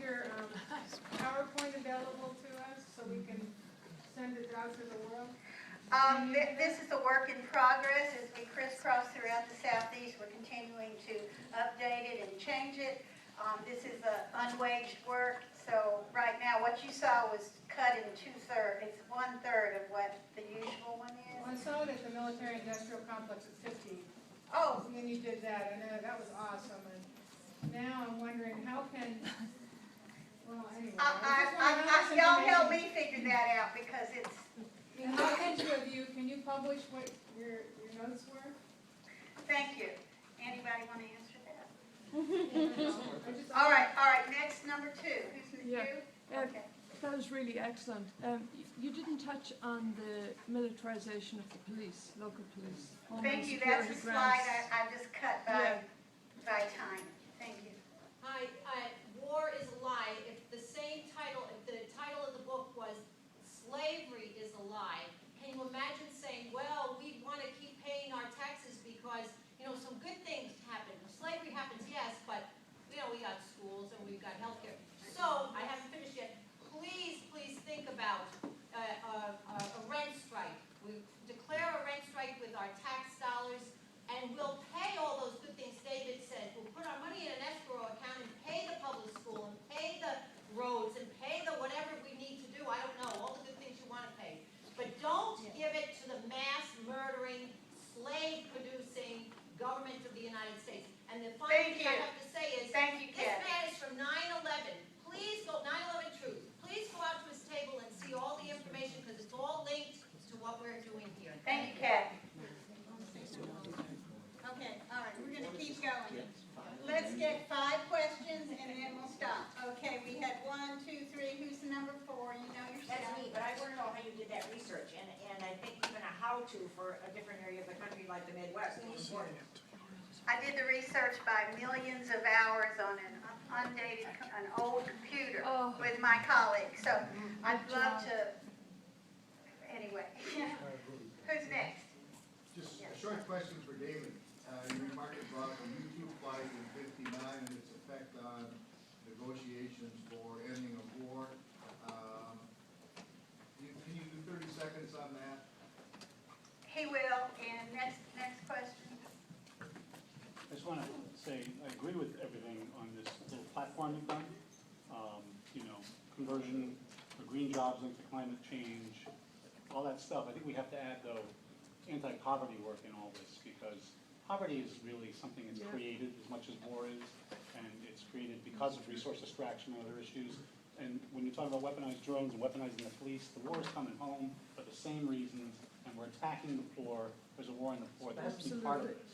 your PowerPoint available to us so we can send it out to the world? This is a work in progress as we crisscross throughout the southeast. We're continuing to update it and change it. This is unwaged work, so right now what you saw was cut in two-thirds. It's 1/3 of what the usual one Well, I is. saw it at the military industrial complex at 50. Oh, When you did that, I know that was awesome. And now I'm wondering how can, well, anyway. I just wanna know this y'all help information. me figure that out because it's, And how can you, can you publish what your notes were? thank you. Anybody want to answer that? I just- All right, next, number 2. Who's Yeah. you? Okay. That was really excellent. You didn't touch on the militarization of the police, local police. Thank Homeland you, that's a Security slide grants. I just cut Yeah. by time. Thank you. Hi, War is a Lie. If the title of the book was Slavery is a Lie, can you imagine saying, well, we want to keep paying our taxes because, some good things happen. Slavery happens, yes, but, we got schools and we've got healthcare. So, I haven't finished yet. Please think about a rent strike. We declare a rent strike with our tax dollars, and we'll pay all those good things David said. We'll put our money in an escrow account and pay the public school, and pay the roads, and pay the whatever we need to do. I don't know, all the good things you want to pay. But don't give it to the mass murdering, slave-producing government of the United States. And the final Thank thing I you. have to say is, Thank you, this Kathy. man is from 9/11. Please go, 9/11 Truth. Please go out to his table and see all the information, because it's all linked to what we're doing here. Thank you, Kathy. Okay, all right, we're going to keep going. Let's get 5 questions and then we'll stop. Okay, we had 1, 2, 3. Who's the number 4? You know yourself. That's me, but I want to know how you did that research, and I think even a how-to for a different area of the country like the Midwest is important. I did the research by millions of hours on an old computer Oh. with my colleagues. So I'd love to, anyway. Who's next? Just a short question for David. You remarked about the YouTube flight in '59 and its effect on negotiations for ending a war. Can you do 30 seconds on that? He will. And next question. I just want to say, I agree with everything on this little platform you've done. Conversion for green jobs into climate change, all that stuff. I think we have to add, though, anti-poverty work in all this, because poverty is really something that's created as much as war is, and it's created because of resource extraction and other issues. And when you talk about weaponized drones and weaponizing the police, the war is coming home for the same reasons, and we're attacking the poor. There's a war in the poor. That has to be part of this.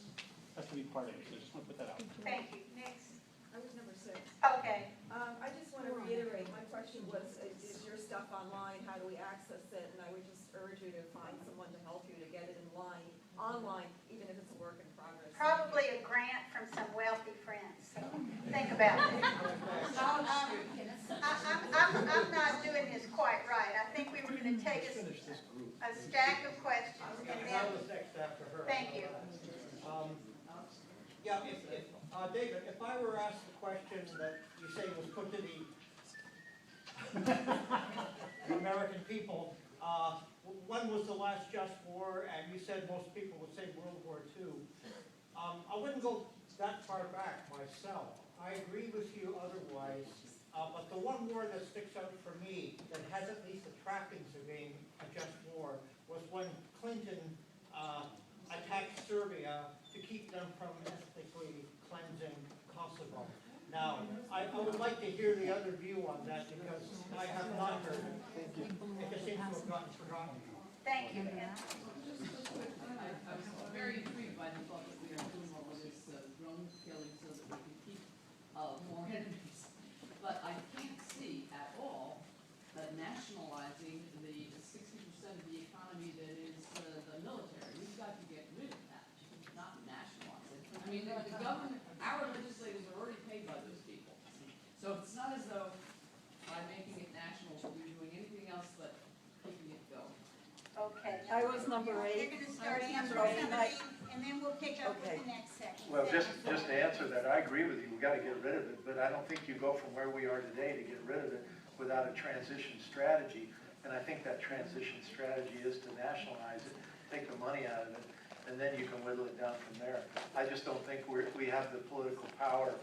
Has to be part of it. So I just want to put that out. Thank you. Next. I was number 6. Okay. I just want to reiterate, my question was, is your stuff online, how do we access it? And I would just urge you to find someone to help you to get it online, even if it's a work in progress. Probably a grant from some wealthy friends. So think about it. I'm not doing this quite right. I think we were going to take a stack of questions and I then. was next after her. Thank you. Yeah, David, if I were asked the question that you say was put to the American people, when was the last just war? And you said most people would say World War II. I wouldn't go that far back myself. I agree with you otherwise, but the one war that sticks out for me that has at least the trappings of being a just war was when Clinton attacked Serbia to keep them from ethnically cleansing Kosovo. Now, I would like to hear the other view on that because I have not heard it. It just seems to have gotten forgotten. Thank you. I was very intrigued by the thought that we are doing all of this drone killing so that we can keep more enemies. But I can't see at all that nationalizing the 60% of the economy that is the military. We've got to get rid of that, not nationalize it. I mean, the government, our legislators are already paid by those people. So it's not as though by making it national, we're doing anything else but keeping it going. Okay. I was number 8. You're going to start I was answering number some of eight. these, and then we'll pick up with Okay. the next section. Well, just to answer that, I agree with you, we gotta get rid of it, but I don't think you go from where we are today to get rid of it without a transition strategy. And I think that transition strategy is to nationalize it, take the money out of it, and then you can whittle it down from there. I just don't think we have the political power